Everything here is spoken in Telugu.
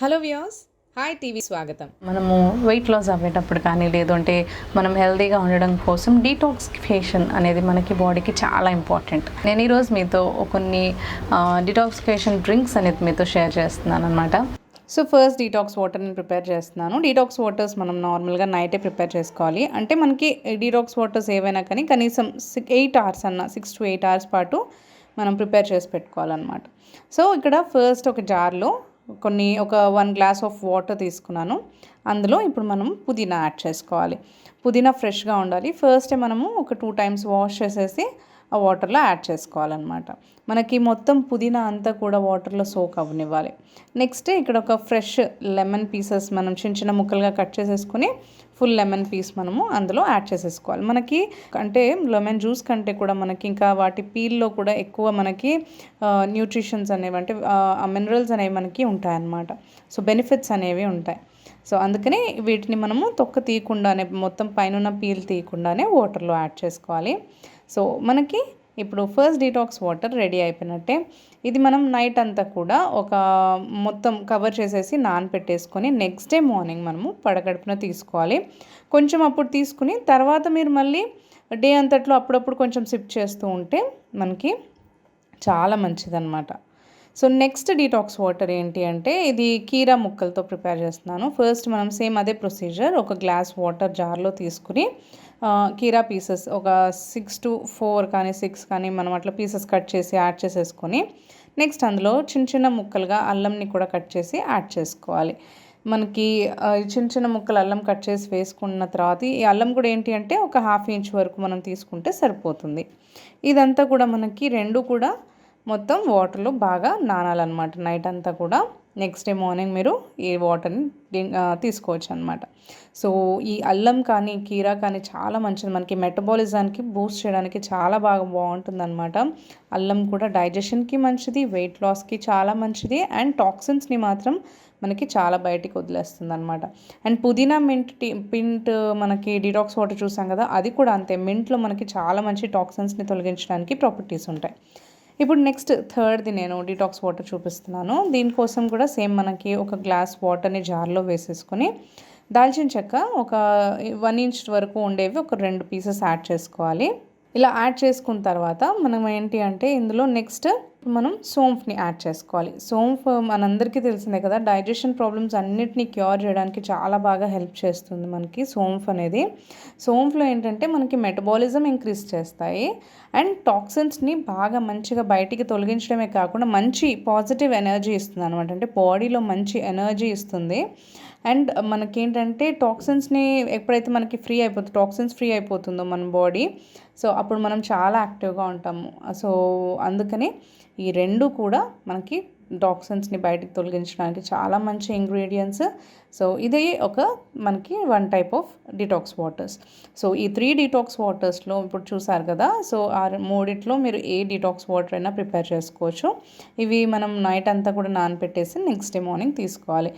హలో వ్యూయర్స్, హాయ్ టీవీ స్వాగతం. మనము వెయిట్ లాస్ అవ్వేటప్పుడు కానీ లేదంటే మనం హెల్తీగా ఉండడం కోసం డీటాక్సిఫికేషన్ అనేది మనకి బాడీకి చాలా ఇంపార్టెంట్. నేను ఈరోజు మీతో కొన్ని డీటాక్సిఫికేషన్ డ్రింక్స్ అనేది మీతో షేర్ చేస్తున్నాను అనమాట. సో ఫస్ట్ డీటాక్స్ వాటర్ని ప్రిపేర్ చేస్తున్నాను. డీటాక్స్ వాటర్స్ మనం నార్మల్గా నైటే ప్రిపేర్ చేసుకోవాలి. అంటే మనకి డీటాక్స్ వాటర్స్ ఏవైనా కానీ కనీసం 8 hours అన్న 6 to 8 hours పాటు మనం ప్రిపేర్ చేసి పెట్టుకోవాలన్నమాట. సో ఇక్కడ ఫస్ట్ ఒక జార్లో ఒక 1 glass ఆఫ్ వాటర్ తీసుకున్నాను. అందులో ఇప్పుడు మనం పుదీనా యాడ్ చేసుకోవాలి. పుదీనా ఫ్రెష్గా ఉండాలి. ఫస్ట్ మనము ఒక 2 times వాష్ చేసేసి ఆ వాటర్లో యాడ్ చేసుకోవాలన్నమాట. మనకి మొత్తం పుదీనా అంతా కూడా వాటర్లో సోక్ అవ్వనివ్వాలి. నెక్స్ట్ ఇక్కడ ఒక ఫ్రెష్ లెమన్ పీసెస్ మనం చిన్న చిన్న ముక్కలుగా కట్ చేసేసుకొని ఫుల్ లెమన్ పీస్ మనము అందులో యాడ్ చేసేసుకోవాలి. మనకి అంటే లెమన్ జ్యూస్ కంటే కూడా మనకి ఇంకా వాటి పీల్లో కూడా ఎక్కువ మనకి న్యూట్రిషన్స్ అనేవి అంటే మినరల్స్ అనేవి మనకి ఉంటాయన్నమాట. సో బెనిఫిట్స్ అనేవి ఉంటాయి. సో అందుకని వీటిని మనము తొక్క తీయకుండానే మొత్తం పైన పీల్ తీయకుండానే వాటర్లో యాడ్ చేసుకోవాలి. సో మనకి ఇప్పుడు ఫస్ట్ డీటాక్స్ వాటర్ రెడీ అయిపోయినట్టే. ఇది మనం నైట్ అంతా కూడా ఒక మొత్తం కవర్ చేసేసి నానపెట్టేసుకొని నెక్స్ట్ డే మార్నింగ్ మనము పడగడుపున తీసుకోవాలి. కొంచెం అప్పుడు తీసుకుని తర్వాత మీరు మళ్ళీ డే అంతట్లో అప్పుడప్పుడు కొంచెం సిప్ చేస్తూ ఉంటే మనకి చాలా మంచిదన్నమాట. సో నెక్స్ట్ డీటాక్స్ వాటర్ ఏంటి అంటే ఇది కీరా ముక్కలతో ప్రిపేర్ చేస్తున్నాను. ఫస్ట్ మనం సేమ్ అదే ప్రొసీజర్ ఒక గ్లాస్ వాటర్ జార్లో తీసుకుని కీరా పీసెస్ ఒక 6 to 4 కానీ 6 కానీ మనం అట్లా పీసెస్ కట్ చేసి యాడ్ చేసేసుకొని నెక్స్ట్ అందులో చిన్న చిన్న ముక్కలుగా అల్లంని కూడా కట్ చేసి యాడ్ చేసుకోవాలి. మనకి చిన్న చిన్న ముక్కలు అల్లం కట్ చేసి వేసుకున్న తర్వాత ఈ అల్లం కూడా ఏంటి అంటే ఒక 1/2 inch వరకు మనం తీసుకుంటే సరిపోతుంది. ఇదంతా కూడా మనకి రెండు కూడా మొత్తం వాటర్లో బాగా నానాలన్నమాట నైట్ అంతా కూడా. నెక్స్ట్ డే మార్నింగ్ మీరు ఈ వాటర్ని తీసుకోవచ్చు అనమాట. సో ఈ అల్లం కానీ కీరా కానీ చాలా మంచిది, మనకి మెటబాలిజానికి బూస్ట్ చేయడానికి చాలా బాగా బాగుంటుందన్నమాట. అల్లం కూడా డైజెషన్కి మంచిది, వెయిట్ లాస్కి చాలా మంచిది అండ్ టాక్సిన్స్ని మాత్రం మనకి చాలా బయటికి వదిలేస్తుంది అనమాట. అండ్ పుదీనా మింట్ మనకి డీటాక్స్ వాటర్ చూసాం కదా, అది కూడా అంతే. మింట్లో మనకి చాలా మంచి టాక్సిన్స్ని తొలగించడానికి ప్రాపర్టీస్ ఉంటాయి. ఇప్పుడు నెక్స్ట్ థర్డ్ది నేను డీటాక్స్ వాటర్ చూపిస్తున్నాను. దీనికోసం కూడా సేమ్ మనకి ఒక గ్లాస్ వాటర్ని జార్లో వేసేసుకొని దాల్చిన చెక్క ఒక 1 inch వరకు ఉండేవి ఒక 2 pieces యాడ్ చేసుకోవాలి. ఇలా యాడ్ చేసుకున్న తర్వాత మనం ఏంటి అంటే ఇందులో నెక్స్ట్ మనం సోంఫ్ని యాడ్ చేసుకోవాలి. సోంఫ్ మనందరికీ తెలిసిందే కదా, డైజెషన్ ప్రాబ్లమ్స్ అన్నిటినీ క్యూర్ చేయడానికి చాలా బాగా హెల్ప్ చేస్తుంది మనకి సోంఫ్ అనేది. సోంఫ్లో ఏంటంటే మనకి మెటబాలిజం ఇంక్రీజ్ చేస్తాయి అండ్ టాక్సిన్స్ని బాగా మంచిగా బయటికి తొలగించడమే కాకుండా మంచి పాజిటివ్ ఎనర్జీ ఇస్తుంది అనమాట. అంటే బాడీలో మంచి ఎనర్జీ ఇస్తుంది. అండ్ మనకేంటంటే టాక్సిన్స్ని ఎప్పుడైతే మనకి టాక్సిన్స్ ఫ్రీ అయిపోతుందో మన బాడీ, సో అప్పుడు మనం చాలా యాక్టివ్గా ఉంటాము. సో అందుకని ఈ రెండు కూడా మనకి టాక్సిన్స్ని బయటికి తొలగించడానికి చాలా మంచి ఇంగ్రీడియంట్స్. సో ఇది మనకి 1 type of detox waters. So ఈ 3 డీటాక్స్ వాటర్స్లో ఇప్పుడు చూసారు కదా, సో ఆ మూడిట్లో మీరు ఏ డీటాక్స్ వాటర్ అయినా ప్రిపేర్ చేసుకోవచ్చు. ఇవి మనం నైట్ అంతా కూడా నానపెట్టేసి నెక్స్ట్ డే మార్నింగ్ తీసుకోవాలి.